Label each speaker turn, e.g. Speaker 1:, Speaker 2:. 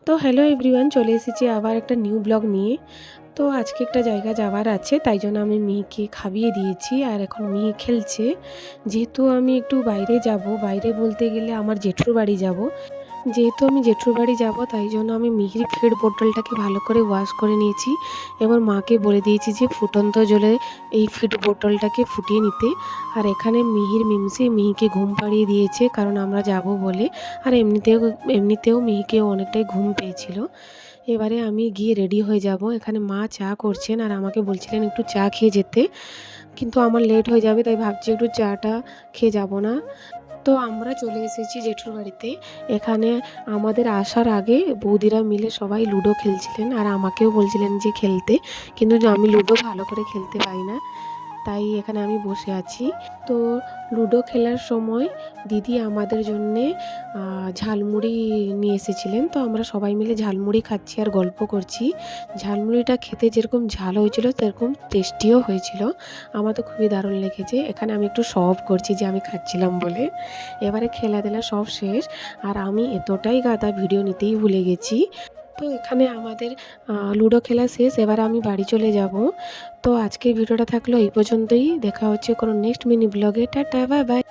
Speaker 1: তো hello everyone, চলে এসেছি আবার একটা নিউ ব্লগ নিয়ে। তো আজকে একটা জায়গা যাওয়ার আছে, তাই জন্য আমি মেয়েকে খাইয়ে দিয়েছি আর এখন মেয়ে খেলছে। যেহেতু আমি একটু বাইরে যাব, বাইরে বলতে গেলে আমার জেঠুর বাড়ি যাব। যেহেতু আমি জেঠুর বাড়ি যাব, তাই জন্য আমি মিহির ফিড বোতলটাকে ভালো করে ওয়াশ করে নিয়েছি। এবার মাকে বলে দিয়েছি যে ফুটন্ত জলে এই ফিড বোতলটাকে ফুটিয়ে নিতে। আর এখানে মিহির মিমসি মিহিকে ঘুম পাড়িয়ে দিয়েছে, কারণ আমরা যাব বলে। আর এমনিতেও মিহিকেও অনেকটাই ঘুম পেয়েছিল। এবারে আমি গিয়ে রেডি হয়ে যাব। এখানে মা চা করছেন আর আমাকে বলছিলেন একটু চা খেয়ে যেতে, কিন্তু আমার লেট হয়ে যাবে, তাই ভাবছি একটু চাটা খেয়ে যাব না। তো আমরা চলে এসেছি জেঠুর বাড়িতে। এখানে আমাদের আসার আগে বৌদিরা মিলে সবাই লুডো খেলছিলেন আর আমাকেও বলছিলেন যে খেলতে, কিন্তু আমি লুডো ভালো করে খেলতে পারি না, তাই এখানে আমি বসে আছি। তো লুডো খেলার সময় দিদি আমাদের জন্যে ঝালমুড়ি নিয়ে এসেছিলেন, তো আমরা সবাই মিলে ঝালমুড়ি খাচ্ছি আর গল্প করছি। ঝালমুড়িটা খেতে যেরকম ঝাল হয়েছিল সেরকম টেস্টিও হয়েছিল। আমার তো খুবই দারুণ লেগেছে। এখানে আমি একটু শো অফ করছি যে আমি খাচ্ছিলাম বলে। এবারে খেলাধুলা সব শেষ আর আমি এতটাই গাদা, ভিডিও নিতেই ভুলে গেছি। তো এখানে আমাদের লুডো খেলা শেষ, এবার আমি বাড়ি চলে যাব। তো আজকের ভিডিওটা থাকলো এই পর্যন্তই। দেখা হচ্ছে কোনো নেক্সট মিনি ব্লগে। Tata, bye bye.